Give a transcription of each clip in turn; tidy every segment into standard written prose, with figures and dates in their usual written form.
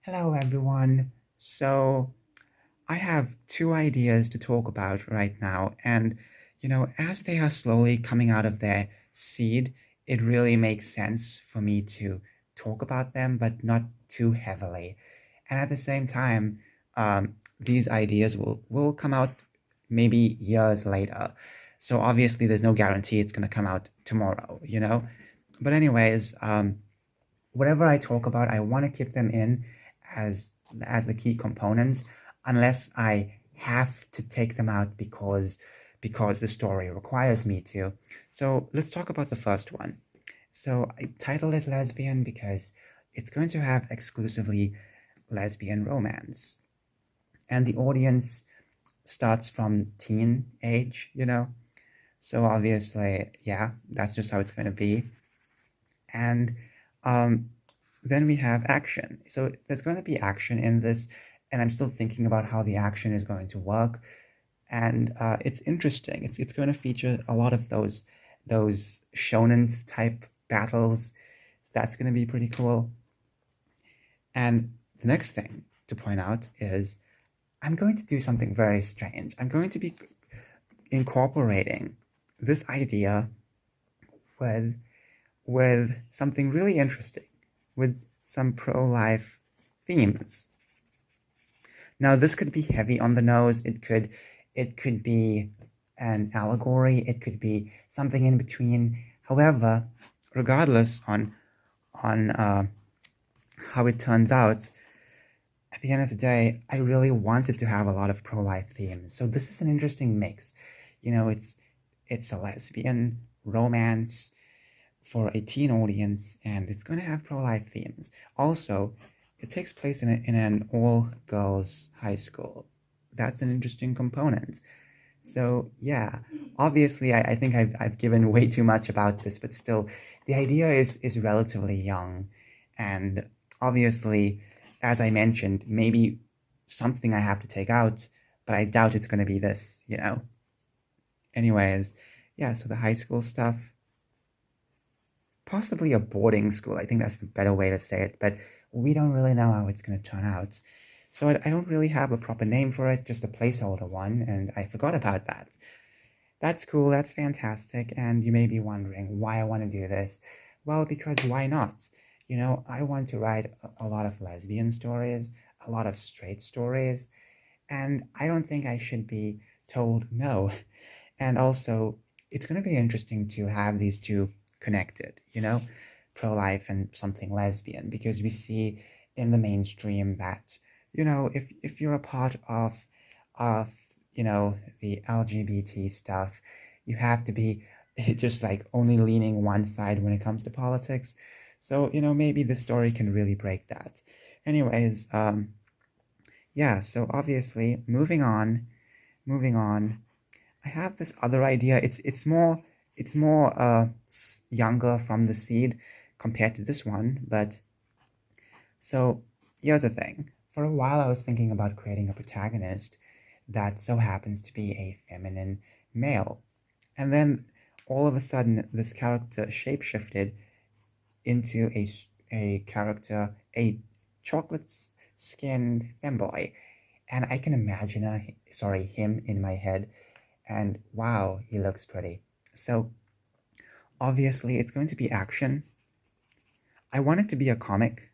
Hello, everyone. So, I have two ideas to talk about right now. And, as they are slowly coming out of their seed, it really makes sense for me to talk about them, but not too heavily. And at the same time, these ideas will come out maybe years later. So, obviously, there's no guarantee it's going to come out tomorrow. But, anyways, whatever I talk about, I want to keep them in as the key components, unless I have to take them out because the story requires me to. So let's talk about the first one. So I titled it Lesbian because it's going to have exclusively lesbian romance, and the audience starts from teen age. So obviously, yeah, that's just how it's going to be. And um, then we have action. So there's going to be action in this, and I'm still thinking about how the action is going to work. And it's interesting. It's going to feature a lot of those shonen type battles. That's going to be pretty cool. And the next thing to point out is I'm going to do something very strange. I'm going to be incorporating this idea with with something really interesting, with some pro-life themes. Now, this could be heavy on the nose. It could be an allegory. It could be something in between. However, regardless on how it turns out, at the end of the day, I really wanted to have a lot of pro-life themes. So this is an interesting mix. It's a lesbian romance for a teen audience, and it's going to have pro-life themes. Also, it takes place in an all-girls high school. That's an interesting component. So yeah, obviously, I think I've given way too much about this, but still, the idea is relatively young, and obviously, as I mentioned, maybe something I have to take out, but I doubt it's going to be this. Anyways, yeah. So the high school stuff, possibly a boarding school. I think that's the better way to say it, but we don't really know how it's going to turn out. So I don't really have a proper name for it, just a placeholder one, and I forgot about that. That's cool, that's fantastic, and you may be wondering why I want to do this. Well, because why not? I want to write a lot of lesbian stories, a lot of straight stories, and I don't think I should be told no. And also, it's going to be interesting to have these two connected, pro-life and something lesbian, because we see in the mainstream that, if you're a part of the LGBT stuff, you have to be just like only leaning one side when it comes to politics. So, maybe the story can really break that. Anyways, yeah, so obviously, moving on, I have this other idea. It's more younger from the seed compared to this one, but so here's the thing. For a while, I was thinking about creating a protagonist that so happens to be a feminine male, and then all of a sudden, this character shapeshifted into a character, a chocolate-skinned femboy, and I can imagine him in my head, and wow, he looks pretty. So obviously, it's going to be action. I want it to be a comic,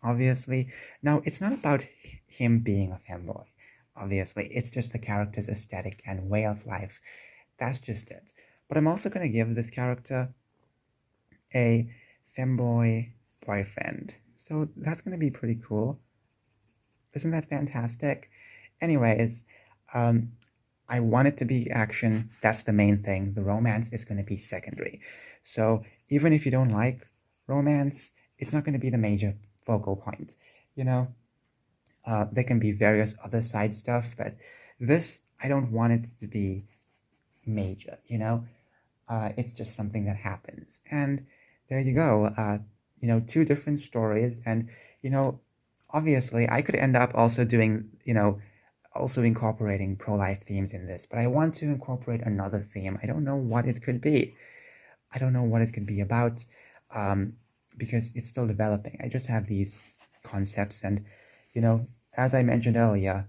obviously. Now, it's not about him being a femboy, obviously. It's just the character's aesthetic and way of life. That's just it. But I'm also going to give this character a femboy boyfriend. So that's going to be pretty cool. Isn't that fantastic? Anyways, um, I want it to be action. That's the main thing. The romance is going to be secondary. So even if you don't like romance, it's not going to be the major focal point. You know, there can be various other side stuff, but this, I don't want it to be major. It's just something that happens. And there you go. Two different stories. And, you know, obviously, I could end up also also incorporating pro-life themes in this, but I want to incorporate another theme. I don't know what it could be. I don't know what it could be about, um, because it's still developing. I just have these concepts. And, as I mentioned earlier,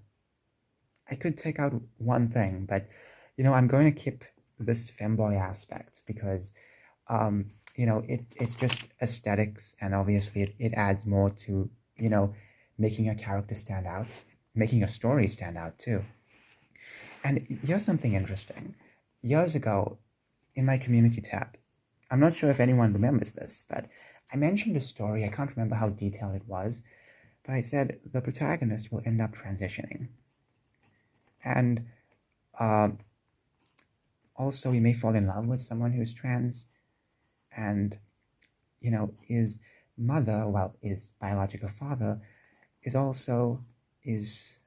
I could take out one thing, but, I'm going to keep this femboy aspect because, it's just aesthetics, and obviously it adds more to, making a character stand out, making a story stand out too. And here's something interesting. Years ago, in my community tab, I'm not sure if anyone remembers this, but I mentioned a story. I can't remember how detailed it was, but I said the protagonist will end up transitioning. And also, he may fall in love with someone who's trans, and, his mother, well, his biological father, is also his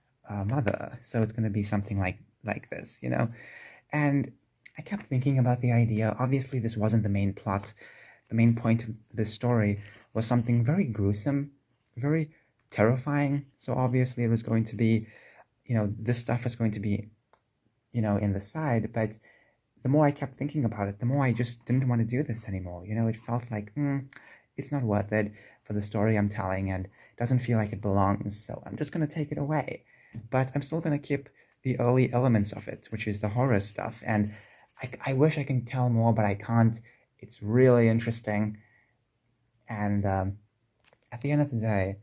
mother. So it's going to be something like this, And I kept thinking about the idea. Obviously, this wasn't the main plot. The main point of this story was something very gruesome, very terrifying. So obviously, it was going to be, this stuff was going to be, in the side. But the more I kept thinking about it, the more I just didn't want to do this anymore. It felt like, it's not worth it for the story I'm telling, and it doesn't feel like it belongs. So I'm just going to take it away. But I'm still going to keep the early elements of it, which is the horror stuff. And I wish I can tell more, but I can't. It's really interesting. And at the end of the day,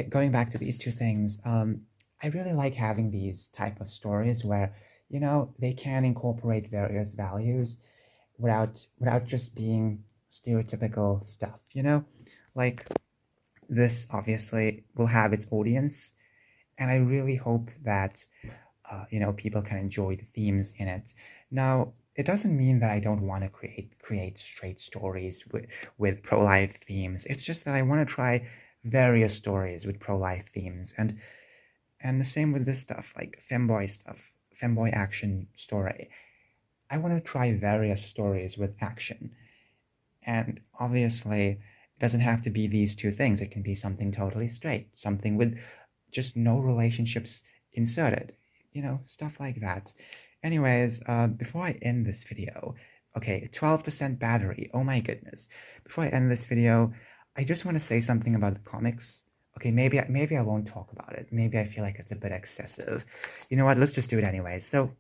going back to these two things, I really like having these type of stories where, they can incorporate various values without just being stereotypical stuff, Like, this obviously will have its audience, and I really hope that people can enjoy the themes in it. Now, it doesn't mean that I don't want to create straight stories with pro-life themes. It's just that I want to try various stories with pro-life themes, and the same with this stuff, like femboy stuff, femboy action story. I want to try various stories with action, and obviously it doesn't have to be these two things. It can be something totally straight, something with just no relationships inserted, stuff like that. Anyways, before I end this video, okay, 12% battery, oh my goodness. Before I end this video, I just want to say something about the comics. Okay, maybe I won't talk about it. Maybe I feel like it's a bit excessive. You know what, let's just do it anyway. So,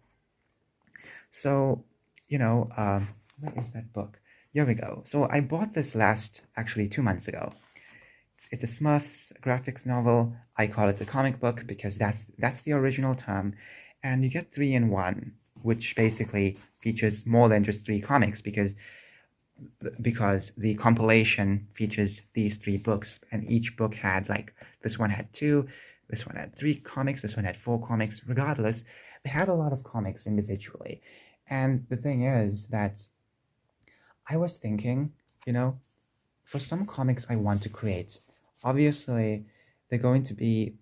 what is that book? Here we go. So I bought this actually 2 months ago. It's a Smurfs graphics novel. I call it a comic book because that's the original term. And you get 3 in 1, which basically features more than just 3 comics because the compilation features these 3 books, and each book had, like, this one had 2, this one had 3 comics, this one had 4 comics. Regardless, they had a lot of comics individually. And the thing is that I was thinking, for some comics I want to create, obviously they're going to be,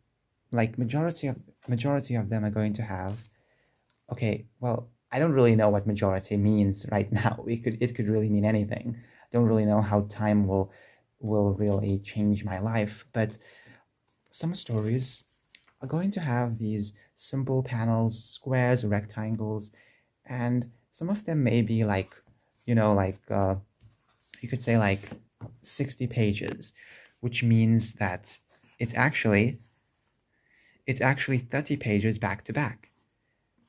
like, majority of them are going to have, okay, well, I don't really know what majority means right now. It could really mean anything. I don't really know how time will really change my life, but some stories are going to have these simple panels, squares, rectangles, and some of them may be like, you could say like 60 pages, which means that it's actually 30 pages back to back.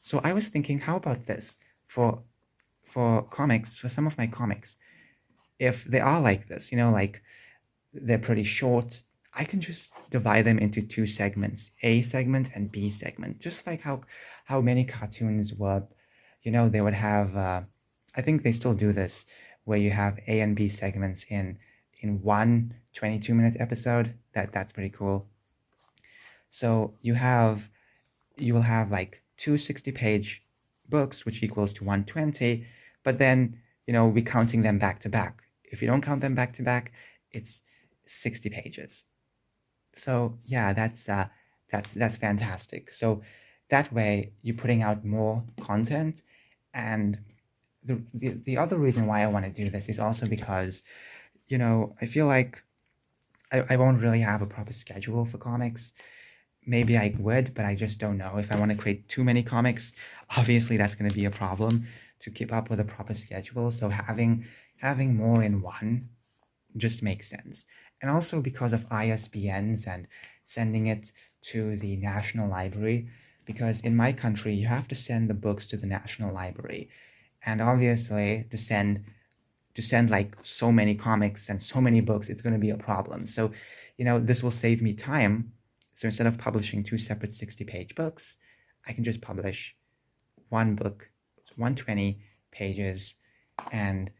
So I was thinking, how about this for comics, for some of my comics, if they are like this, like they're pretty short, I can just divide them into 2 segments, A segment and B segment, just like how many cartoons were, they would have, I think they still do this, where you have A and B segments in one 22-minute episode. That's pretty cool. So you will have like 2 60-page books, which equals to 120, but then, we're counting them back to back. If you don't count them back to back, it's 60 pages. So yeah, that's fantastic. So that way you're putting out more content. And the other reason why I want to do this is also because, I feel like I won't really have a proper schedule for comics. Maybe I would, but I just don't know. If I want to create too many comics, obviously that's going to be a problem to keep up with a proper schedule. So having more in one just makes sense. and also because of ISBNs and sending it to the National Library, because in my country, you have to send the books to the National Library. And obviously, to send like so many comics and so many books, it's going to be a problem. So, this will save me time. So instead of publishing two separate 60-page books, I can just publish one book, 120 pages, and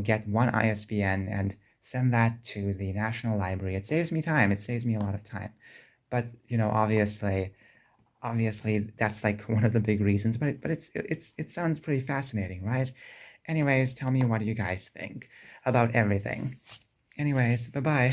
get one ISBN and send that to the National Library. It saves me time. It saves me a lot of time. But obviously that's like one of the big reasons. But it sounds pretty fascinating, right? Anyways, tell me, what do you guys think about everything? Anyways, bye bye.